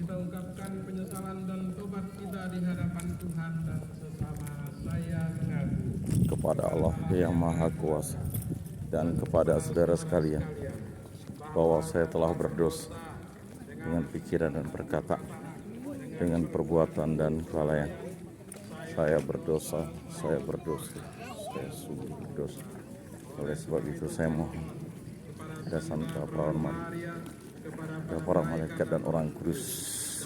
kita ungkapkan penyesalan dan tobat kita di hadapan Tuhan dan sesama. Saya mengaku kepada Allah yang Maha Kuasa dan kepada saudara sekalian bahwa saya telah berdosa dengan pikiran dan perkataan, dengan perbuatan dan kelalaian. Saya berdosa, saya sungguh berdosa. Oleh sebab itu saya mohon kepada Santa Perawan Maria, kepada para malaikat dan orang kudus,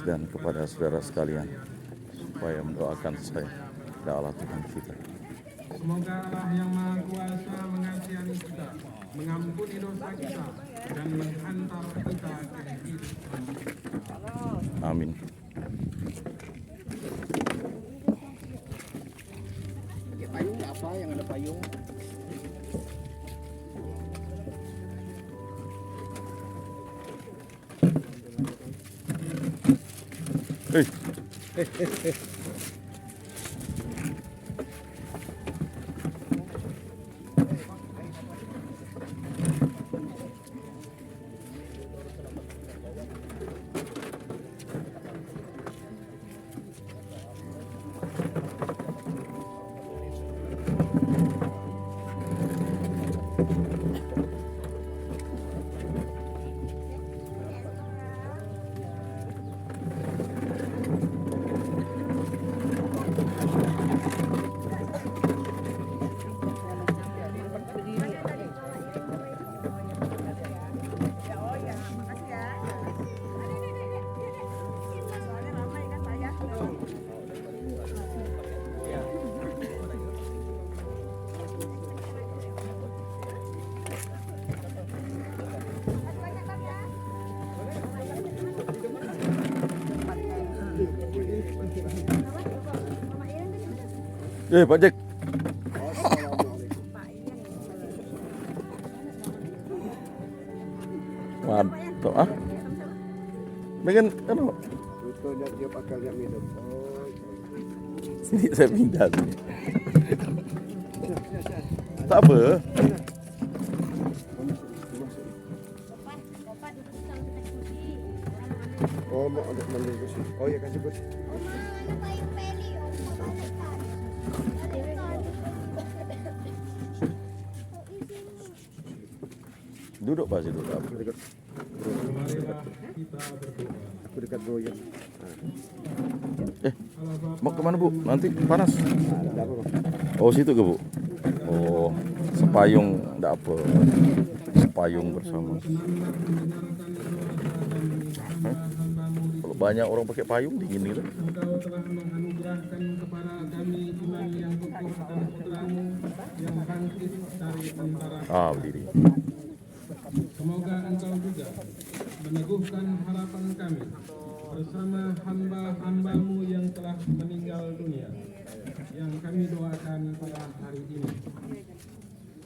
dan kepada saudara sekalian supaya mendoakan saya kepada Allah Tuhan kita. Semoga Allah yang Maha Kuasa mengasihani kita, mengampuni dosa kita, dan menghantar kita ke kehidupan. Amin. Pakai payung nggak apa yang ada payung? Pak Jack. Mantap ah. Megan kan Itu dia pakai lihat minum. sini saya pindah sini. Tak apa. Oh, mau ada mandul ke sini. Oh ya kasih bos. Duduk Pak, situ. Marilah kita berdoa. Aku dekat goyang. Mau kemana Bu? Nanti panas. Ada apa bang? Oh situ ke Bu? Oh sepayung, enggak apa. Sepayung bersama. Kalau banyak orang pakai payung dingin gitu. Engkau telah menganugerahkan kepada kami iman yang kokoh dan putramu yang bangkit dari antara. Berdiri. Semoga engkau juga meneguhkan harapan kami bersama hamba-hambamu yang telah meninggal dunia, yang kami doakan pada hari ini.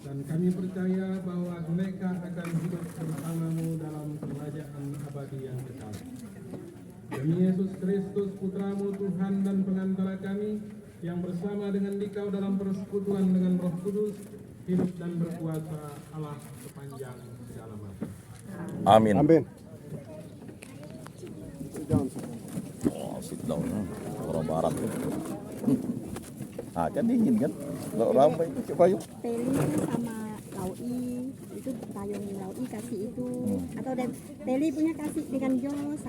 Dan kami percaya bahwa mereka akan hidup bersamamu dalam kerajaan abadi yang kekal. Demi Yesus Kristus, Putramu, Tuhan dan pengantara kami, yang bersama dengan Dikau dalam persekutuan dengan Roh Kudus, hidup dan berkuasa Allah sepanjang segala masa. Amin. Amin. Oh sit down. Orang barat tuh. Kan dingin kan? Kalau ramai pakai payung. Teli sama Laui itu payung Laui kasih itu atau Teli punya kasih dengan Jos.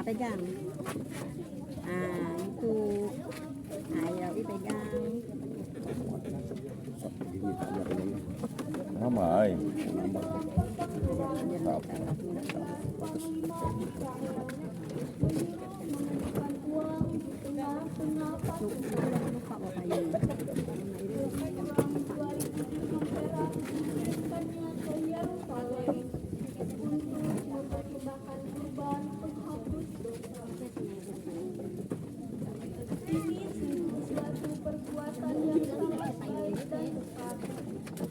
Pegang. Itu. Laui pegang. Ramai.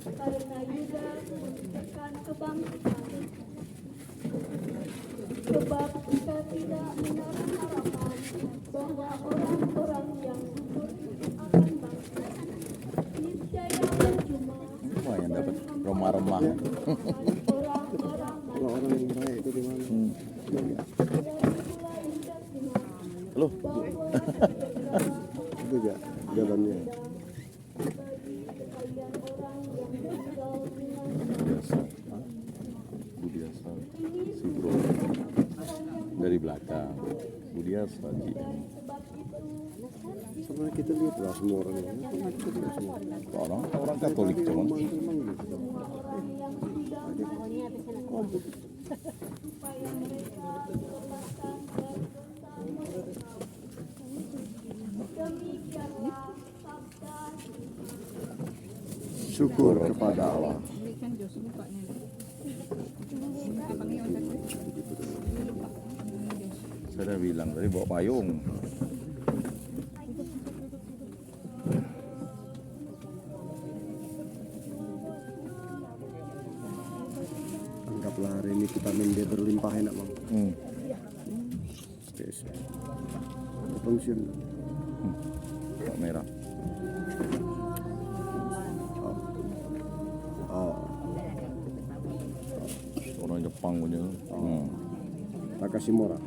Karena Yudas menunjukkan kebangkitan, sebab kita tidak menaruh harapan bahwa orang-orang yang gugur itu akan bangkit. Niscaya percuma Lumayan dapat remah-remah. orang-orang orang yang baik itu di mana? Halo. Itu ya jalannya. Biasa. Biasa. Si bro dari belakang. Biasa Ji. Sebenarnya kita lihat lah semua orang ini. Pernah kita lihat semua. Orang Katolik cuman. Memang gitu. Syukur kepada Allah. Saya udah bilang tadi bawa payung. Anggaplah hari ini vitamin D berlimpah enak bang. Oke, pensiun. Pak merah. Oh, Orang Jepang punya. Takashimura.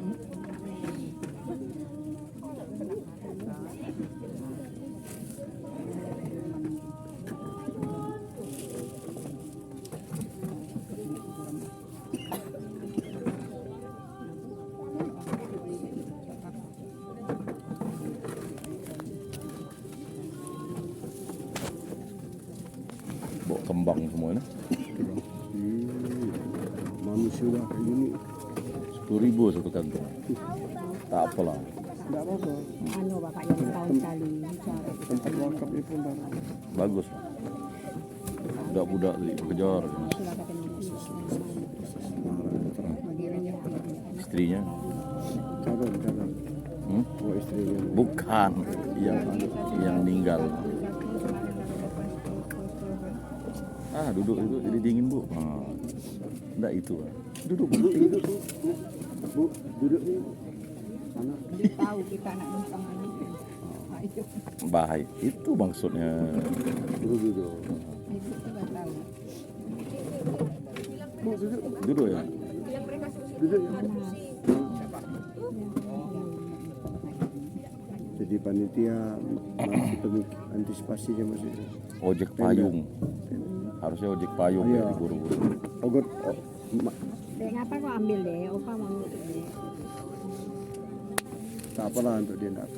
Bawa kembang semua ini. Manusia udah kayak gini. 10.000 satu kantong. Tak apalah. Tidak apa-apa. Anu bapak yang setahun sekali. Tempat wakaf itu pun dah. Bagus. Budak-budak dikejar. Istrinya. Calon. Oh istrinya. Bukan yang meninggal. Duduk itu jadi dingin bu. Enggak itu. Duduk bu. Bu, duduk nih. Sana. Dia tahu kita anak numpang ini. Itu Baik. Itu maksudnya. Duduk. itu nggak tahu. Bu, duduk. Duduk ya. Duduk ya. Jadi panitia masih antisipasinya masih. Ojek payung. Harusnya ojek payung Iya. ya diburu-buru. Ogot. Dek ngapa kau ambil deh? Opa mau ngikut deh. Tak apalah untuk dia nak.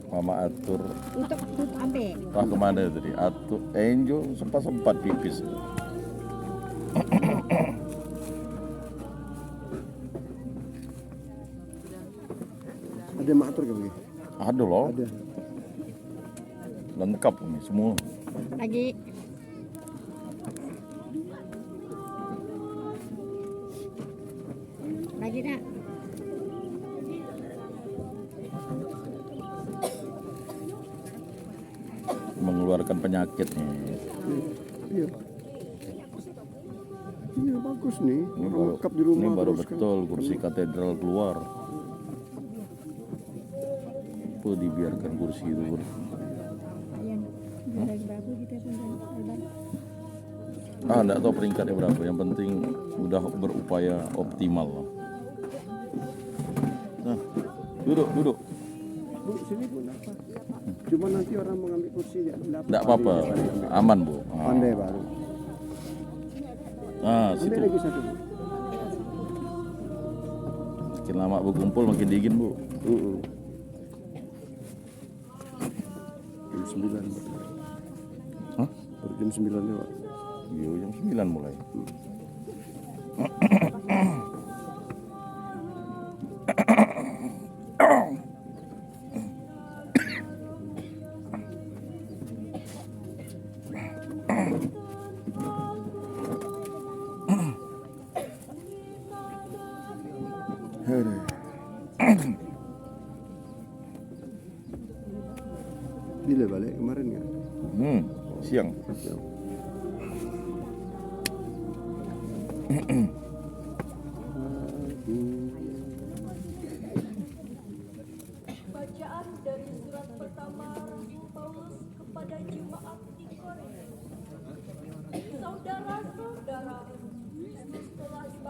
Mama atur. Untuk ambil. Wah kemana tadi? Atur. Angel sempat pipis. Ada mak atur ke begini? Ada loh. Ada. Lengkap ini semua. Lagi. Lagi nak. Mengeluarkan penyakit nih. Iya. Iya bagus nih. Ini baru, Lengkap di rumah. ini baru terus kan. betul kursi katedral keluar. Apa dibiarkan kursi itu ber. Yang dari berapa kita pun dan Enggak tahu peringkatnya berapa. Yang penting udah berupaya optimal lah. Nah, duduk. Bu, sini bu, enggak apa. Cuma nanti orang mengambil kursi ya. Enggak apa-apa, aman bu. Pandai baru. Nah, Ambil situ. lagi satu bu. Makin lama berkumpul makin dingin bu. Jam 9. Hah? Baru jam 9 lewat. Iya, jam 9 mulai. Bila balik kemarin ya? Siang. Bacaan dari surat pertama Rasul Paulus kepada jemaat di Korintus.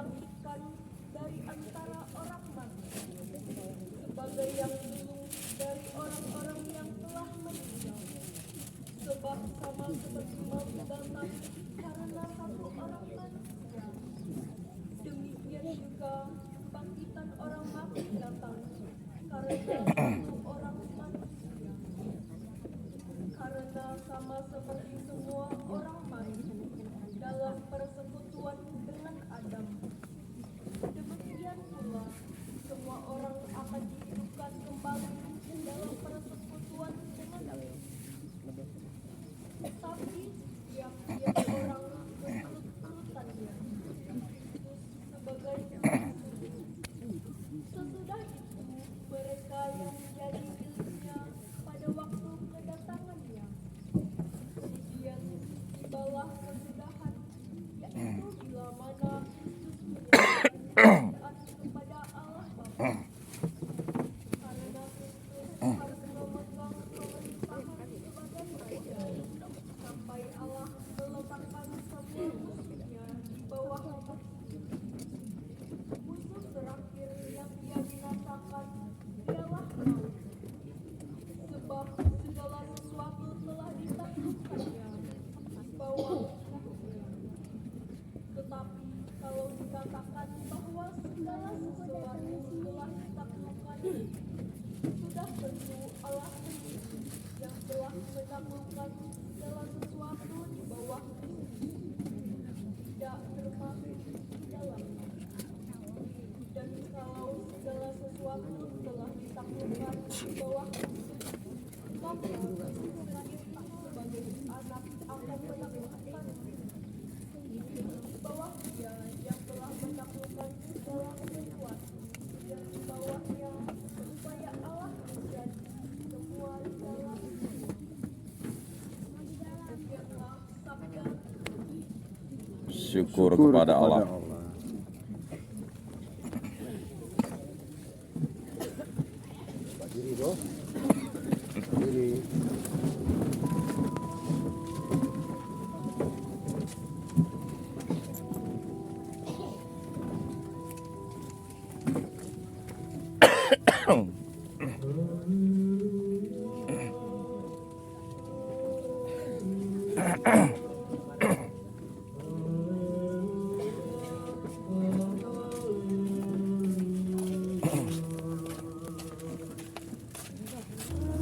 kubangkitkan dari antara orang mati, sebagai yang dulu dari orang-orang yang telah meninggal. Sebab sama seperti maut datang karena satu orang manusia, demikian juga kebangkitan orang mati datang karena satu orang manusia. Karena sama seperti semua orang mati dalam persekutuan dengan Adam, demikian pula semua orang akan dihidupkan kembali dalam persekutuan dengan Allah. Tetapi tiap-tiap orang berurut-urutannya, Kristus sebagai Tuhan. Sesudah itu mereka yang menjadi miliknya pada waktu kedatangannya, di bawah kesudahan, yaitu bila mana Kristus menyerahkan kepada Allah Bapa. Karena Kristus harus memegang pemerintahan sebagai raja, sampai Allah meletakkan semua musuhnya di bawah kaki. Musuh terakhir yang dia binasakan ialah maut. Sebab segala sesuatu telah ditaklukkannya di bawah kakinya. Tetapi kalau dikatakan bahwa segala sesuatu telah ditaklukkan, sudah tentu Allah sendiri yang telah menaklukkan segala sesuatu di bawah Kristus, tidak termasuk di dalamnya. Dan kalau segala sesuatu telah ditaklukkan di bawah Kristus, maka Kristus sendiri sebagai anak akan menaklukkan di bawah Dia yang telah menaklukkan segala sesuatu dan di bawahnya, supaya Allah menjadi semua-galanya. Demikianlah sabda. Syukur kepada Allah. Berdiri bro. Berdiri.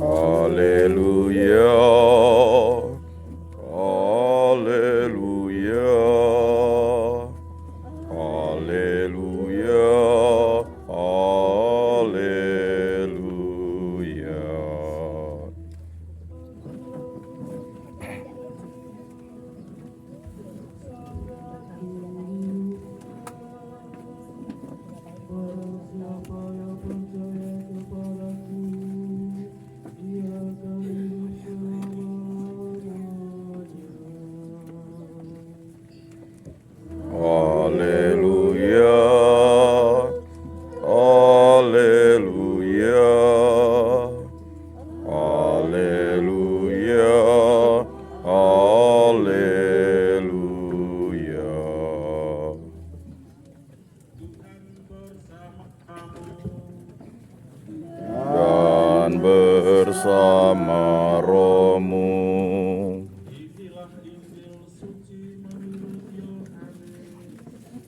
Haleluya, haleluya, haleluya, haleluya. Haleluya, haleluya, haleluya, haleluya. Dan bersama rohmu. Inilah Injil suci menurut Yohanes.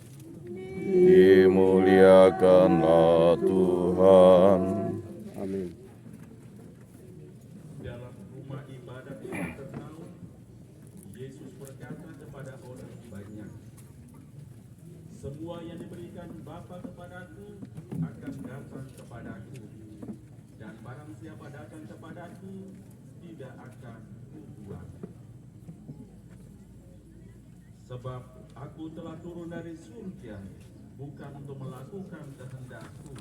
Dimuliakanlah Tuhan. Amin. Dalam rumah ibadat yang terkenal, Yesus berkata kepada orang banyak, "Semua yang diberikan Bapa kepadaku akan datang kepadaku, dan barang siapa datang kepadaku tidak akan kubuang. Sebab aku telah turun dari surga bukan untuk melakukan kehendakku,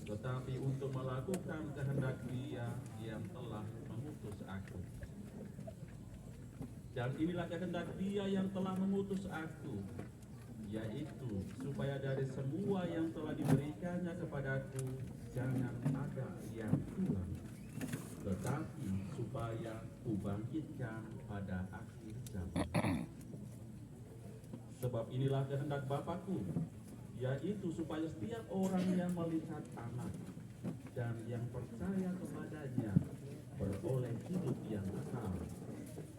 tetapi untuk melakukan kehendak Dia yang telah mengutus aku. Dan inilah kehendak Dia yang telah mengutus aku, yaitu supaya dari semua yang telah diberikannya kepadaku jangan ada yang kurang, tetapi supaya kubangkitkan pada akhir zaman. Sebab inilah kehendak Bapa-Ku, yaitu supaya setiap orang yang melihat anak dan yang percaya kepadanya beroleh hidup yang kekal,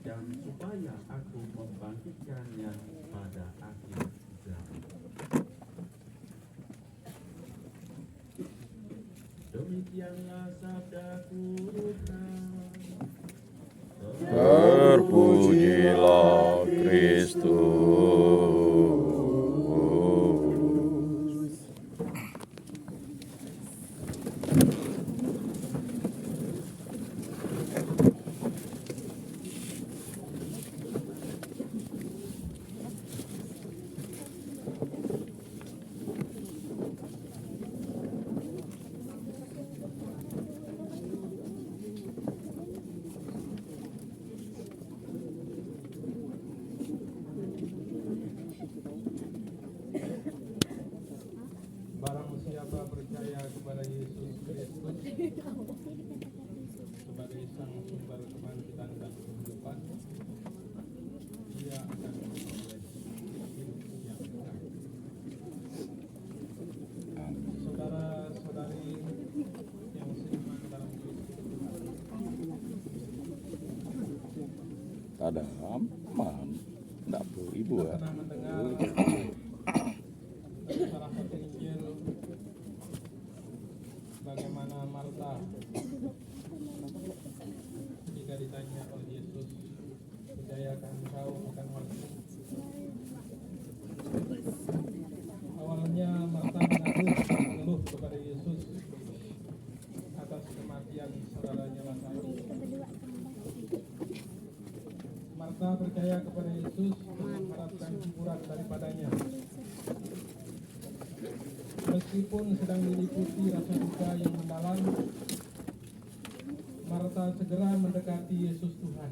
dan supaya aku membangkitkannya pada akhir zaman. Demikianlah sabdaku Tuhan. Terpujilah Kristus. Barang siapa percaya kepada Yesus Kristus sebagai sang sumber kebangkitan dan kehidupan, ia akan memperoleh hidup yang kekal. Saudara-saudari yang seiman dalam Kristus, Ada aman, tidak perlu ibu ya. pernah mendengar dari salah satu Injil bagaimana Marta ketika ditanya oleh Yesus, percayakah engkau akan waktu? Awalnya Marta mengeluh kepada Yesus atas kematian saudaranya Lazarus. Marta percaya kepada Yesus dan mengharapkan hiburan daripadanya. Meskipun sedang diliputi rasa duka yang mendalam, Marta segera mendekati Yesus Tuhan.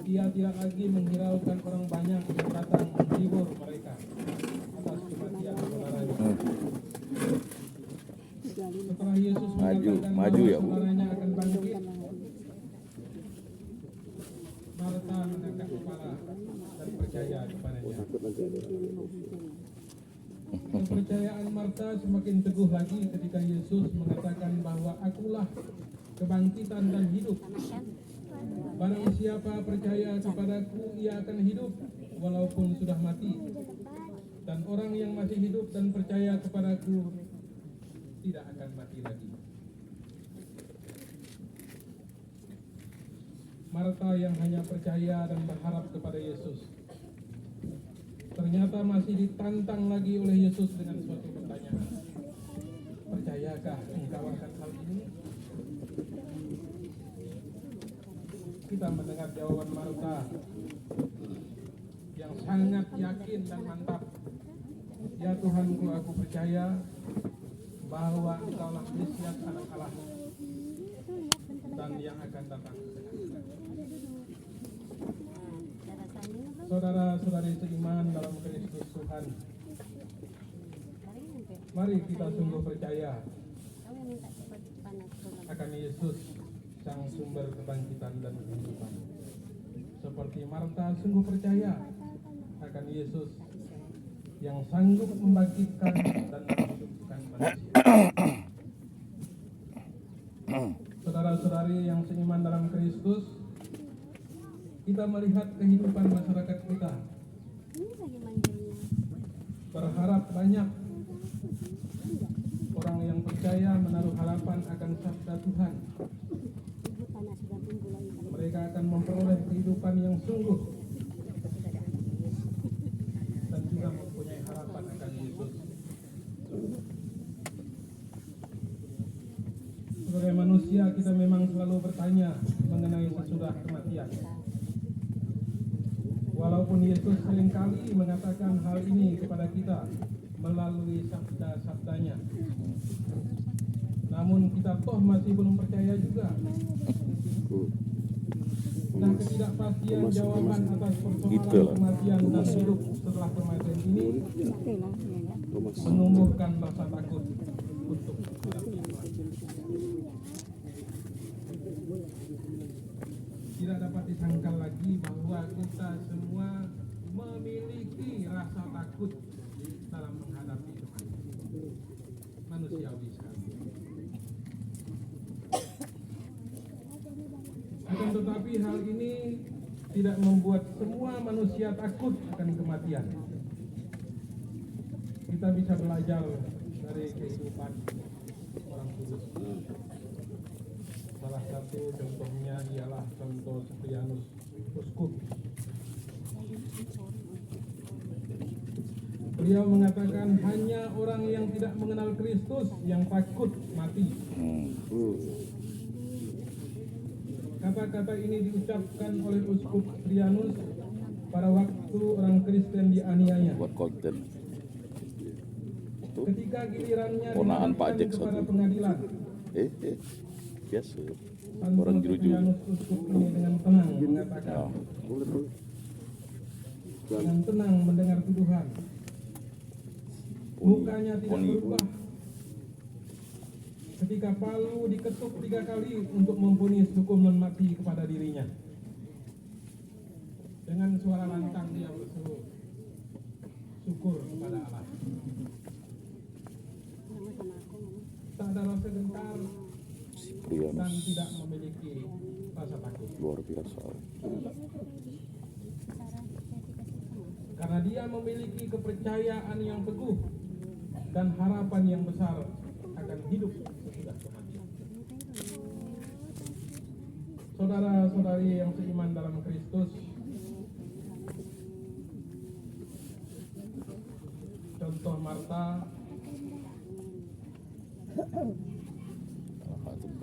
Ia tidak lagi menghiraukan orang banyak yang datang menghibur mereka atas kematian saudaranya. Setelah Yesus mengatakan maju bahwa ya, Bu. saudaranya akan bangkit, Marta mengangkat kepala dan percaya kepadanya. Kepercayaan Marta semakin teguh lagi ketika Yesus mengatakan bahwa akulah kebangkitan dan hidup. Barang siapa percaya kepadaku, ia akan hidup walaupun sudah mati. Dan orang yang masih hidup dan percaya kepadaku tidak akan mati lagi. Marta yang hanya percaya dan berharap kepada Yesus ternyata masih ditantang lagi oleh Yesus dengan suatu pertanyaan. Percayakah engkau akan hal ini? Kita mendengar jawaban Marta yang sangat yakin dan mantap. Ya Tuhanku, aku percaya bahwa engkaulah Mesias anak Allah dan yang akan datang. Saudara-saudari seiman dalam Kristus Tuhan, mari kita sungguh percaya akan Yesus, sang sumber kebangkitan dan kehidupan. Seperti Marta sungguh percaya akan Yesus yang sanggup membangkitkan dan menghidupkan manusia. Saudara-saudari yang seiman dalam Kristus, kita melihat kehidupan masyarakat kita, berharap banyak orang yang percaya menaruh harapan akan sabda Tuhan. Mereka akan memperoleh kehidupan yang sungguh dan juga mempunyai harapan akan Yesus. Sebagai manusia, kita memang selalu bertanya mengenai sesudah kematian. Walaupun Yesus seringkali mengatakan hal ini kepada kita melalui sabda-sabdanya, namun kita toh masih belum percaya juga. Nah, ketidakpastian jawaban atas persoalan kematian dan hidup setelah kematian ini menumbuhkan rasa takut untuk hidup. Tidak dapat disangkal lagi bahwa kita semua memiliki rasa takut dalam menghadapi Tuhan. Manusiawi sekali. Akan tetapi hal ini tidak membuat semua manusia takut akan kematian. Kita bisa belajar dari kehidupan orang kudus. Salah satu contohnya ialah contoh Cyprianus Uskup. Beliau mengatakan hanya orang yang tidak mengenal Kristus yang takut mati. Kata-kata ini diucapkan oleh Uskup Cyprianus pada waktu orang Kristen dianiaya. Buat konten. Ketika gilirannya Ponaan Pak dilaporkan Jack kepada satu. pengadilan, Biasa. Santo Orang jeruju. Cyprianus Uskup ini dengan tenang mengatakan, Ya. dengan tenang mendengar tuduhan. Mukanya tidak Poni. berubah. Ketika palu diketuk 3 kali untuk memvonis hukuman mati kepada dirinya. Dengan suara lantang dia berseru, syukur kepada Allah. Tak ada rasa gentar dan Cyprianus tidak memiliki rasa takut. luar biasa. Karena dia memiliki kepercayaan yang teguh dan harapan yang besar akan hidup sesudah kematian. Saudara-saudari yang seiman dalam Kristus, contoh Marta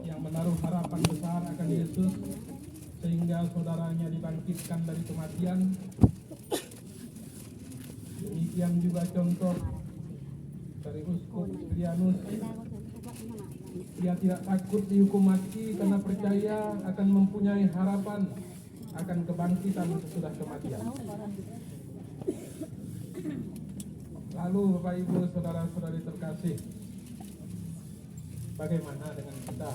yang menaruh harapan besar akan Yesus sehingga saudaranya dibangkitkan dari kematian. Demikian juga contoh dari Uskup Cyprianus. Dia tidak takut dihukum mati karena percaya akan mempunyai harapan akan kebangkitan sesudah kematian. Lalu Bapak Ibu saudara-saudari terkasih, bagaimana dengan kita?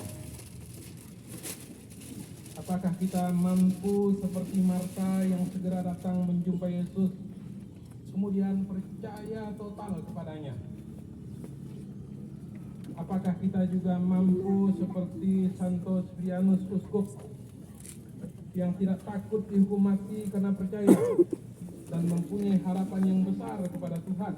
Apakah kita mampu seperti Marta yang segera datang menjumpai Yesus, kemudian percaya total kepadanya? Apakah kita juga mampu seperti Santo Cyprianus Uskup yang tidak takut dihukum mati karena percaya dan mempunyai harapan yang besar kepada Tuhan?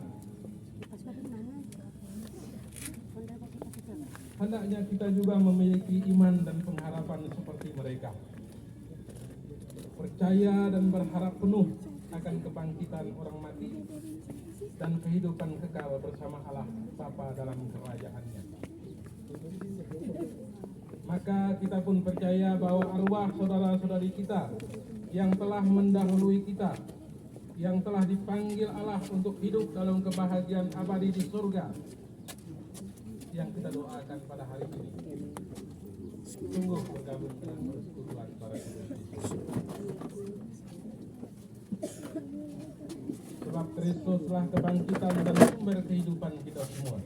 Hendaknya kita juga memiliki iman dan pengharapan seperti mereka. Percaya dan berharap penuh akan kebangkitan orang mati dan kehidupan kekal bersama Allah Bapa dalam kerajaannya. Maka kita pun percaya bahwa arwah saudara-saudari kita yang telah mendahului kita, yang telah dipanggil Allah untuk hidup dalam kebahagiaan abadi di surga, yang kita doakan pada hari ini, sungguh bergabung dengan persekutuan para Kristus. Sebab Kristuslah kebangkitan dan sumber kehidupan kita semua.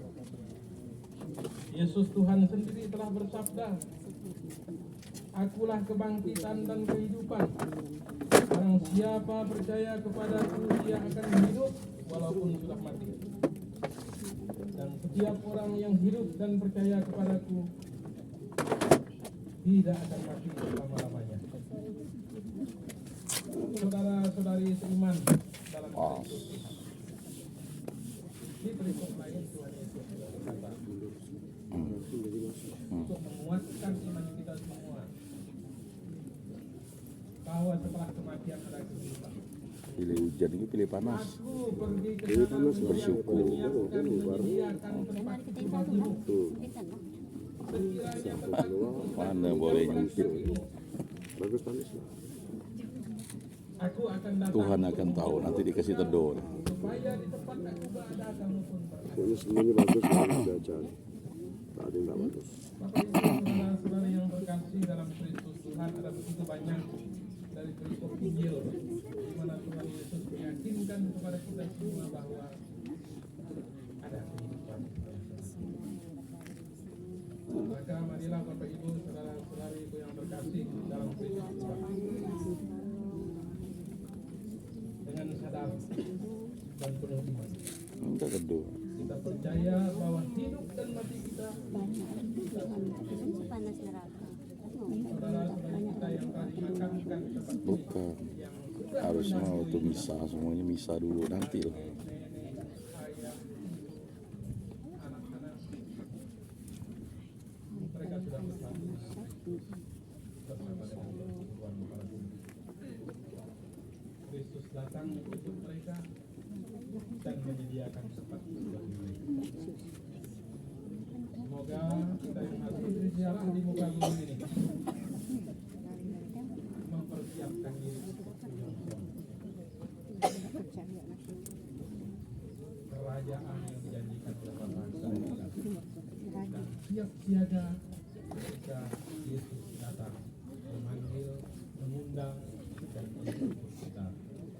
Yesus Tuhan sendiri telah bersabda, Akulah kebangkitan dan kehidupan. Barang siapa percaya kepadaku, dia akan hidup walaupun sudah mati. Dan setiap orang yang hidup dan percaya kepadaku tidak akan mati selama-lamanya. Saudara-saudari seiman dalam Kristus, di perikop lain Tuhan Yesus sudah berkata untuk menguatkan iman kita semua bahwa setelah kematian ada kehidupan. Pilih hujan ini pilih panas. Aku pergi ke sana bersyukur. menyiapkan menyediakan tempat bagimu. Sekiranya tempat Mana boleh nyempit. Bagus panas lah. aku akan datang Tuhan akan tahu nanti dikasih teduh. supaya di tempat aku berada kamu pun berada. Ini semuanya bagus lah baca. Tak ada yang tak bagus. Bapak Ibu saudara-saudara yang berkasih dalam Kristus Tuhan, ada begitu banyak dari perikop Injil di mana Tuhan Yesus meyakinkan kepada kita semua bahwa ada kehidupan. Maka marilah Bapak Ibu saudara-saudari yang berkasih dalam Kristus Tuhan, dengan sadar berdoa. Kita percaya bahwa hidup dan mati kita, panas neraka. saudara-saudari kita yang telah dimakamkan di tempat ini, Bukan. Harusnya waktu misa, semuanya misa dulu nanti lah. mereka sudah bersatu bersama dengan Tuhan para bumi. Kristus datang untuk mereka dan menyediakan tempat bagi mereka. Semoga kita yang masih berziarah di muka bumi ini mempersiapkan diri untuk menyongsong kerajaan yang dijanjikan oleh bangsa dan siap siaga ketika Yesus datang memanggil, mengundang dan menjemput kita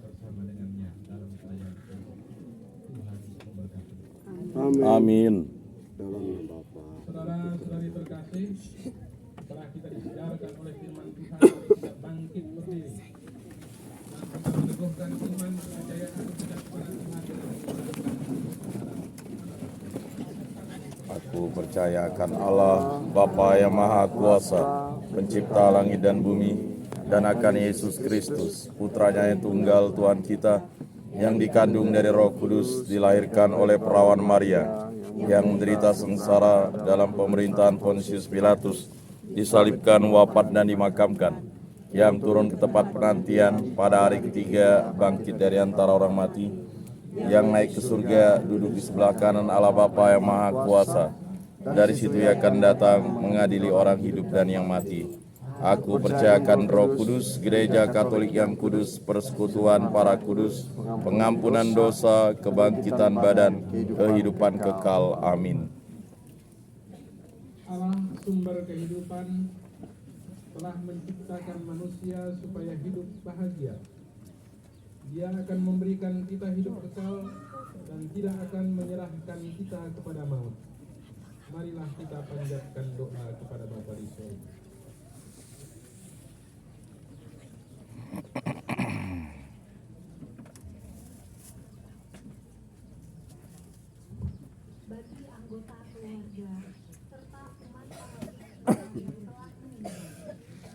bersama dengannya dalam kerajaan Tuhan. Tuhan memberkati. Amin. Amin. Dalam nama Bapa. Saudara-saudari terkasih, setelah kita disiarkan oleh firman Tuhan, kita bangkit berdiri dan kita meneguhkan iman kepercayaan kita kepada Tuhan. Aku percaya akan Allah, Bapa yang Maha Kuasa, pencipta langit dan bumi, dan akan Yesus Kristus, putranya yang tunggal Tuhan kita, yang dikandung dari Roh Kudus, dilahirkan oleh perawan Maria, yang menderita sengsara dalam pemerintahan Pontius Pilatus, disalibkan, wafat dan dimakamkan, yang turun ke tempat penantian, pada hari ketiga bangkit dari antara orang mati, yang naik ke surga, duduk di sebelah kanan Allah Bapa yang Maha Kuasa. Dari situ ia akan datang mengadili orang hidup dan yang mati. Aku percayakan Roh Kudus, Gereja Katolik yang kudus, persekutuan para kudus, pengampunan dosa, kebangkitan badan, kehidupan kekal. Amin. Allah sumber kehidupan telah menciptakan manusia supaya hidup bahagia. Dia akan memberikan kita hidup kekal dan tidak akan menyerahkan kita kepada maut. Marilah kita panjatkan doa kepada Bapa di surga. Bagi anggota keluarga serta umat Allah yang telah meninggal,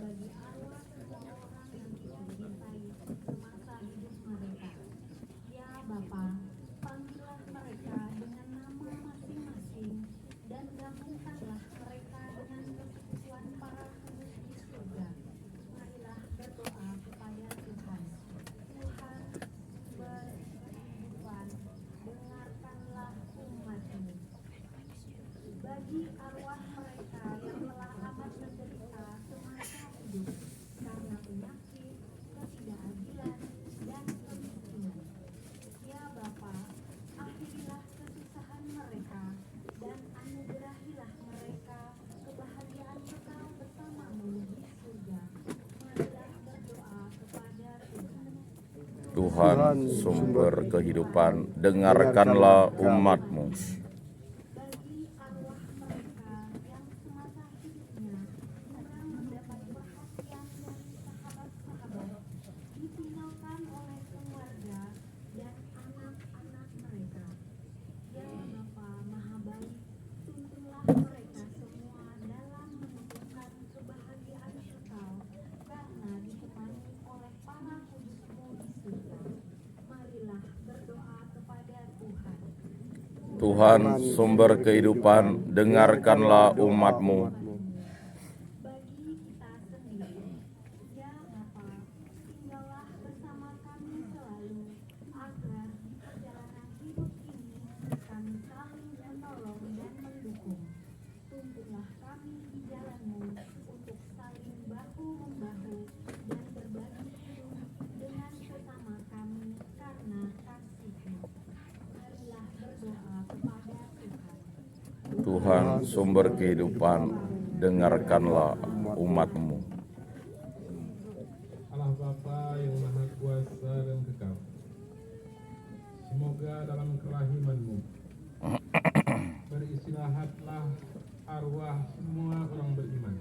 bagi arwah semua orang yang Tuhan cintai semasa hidup mereka, ya Bapa, panggillah mereka dengan nama masing-masing dan gabungkanlah mereka dengan persekutuan para kudus di surga. Marilah berdoa kepada Tuhan. Tuhan berkehidupan, dengarkanlah umat-Mu. Bagi arwah mereka yang telah amat menderita semasa hidup karena penyakit, ketidakadilan, dan kemiskinan, ya Bapa, akhirilah kesusahan mereka dan anugerahilah mereka kebahagiaan kekal bersama-Mu di surga. Marilah berdoa kepada Tuhan. Tuhan, sumber kehidupan, dengarkanlah umat-Mu. Bagi arwah mereka yang semasa hidupnya kurang mendapat perhatian dari sahabat-sahabat, ditinggalkan oleh keluarga dan anak-anak mereka, ya Bapa Maha Baik, tuntunlah mereka semua dalam menemukan kebahagiaan kekal karena ditemani oleh para kudus-Mu di surga. Marilah berdoa kepada Tuhan. Tuhan, sumber kehidupan, dengarkanlah umat-Mu. Bagi kita sendiri, ya Bapa, tinggallah bersama kami selalu, agar di perjalanan hidup ini kami saling menolong dan mendukung. Tuntunlah kami di jalan-Mu untuk saling bahu-membahu dan berbagi hidup dengan sesama kami karena kasih-Mu. Marilah berdoa kepada Tuhan. Tuhan, sumber kehidupan, dengarkanlah umat-Mu. Allah Bapa yang Maha Kuasa dan kekal, semoga dalam kerahiman-Mu beristirahatlah arwah semua orang beriman,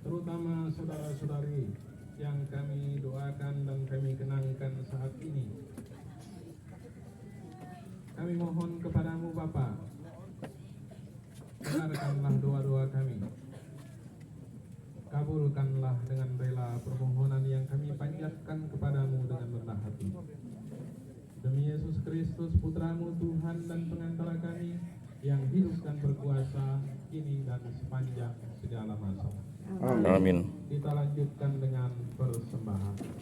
terutama saudara-saudari yang kami doakan dan kami kenangkan saat ini. dengarkanlah doa-doa kami. Kabulkanlah dengan rela permohonan yang kami panjatkan kepadamu dengan rendah hati. Demi Yesus Kristus, Putramu Tuhan dan pengantara kami, yang hidup dan berkuasa kini dan sepanjang segala masa. Amin. Kita lanjutkan dengan persembahan.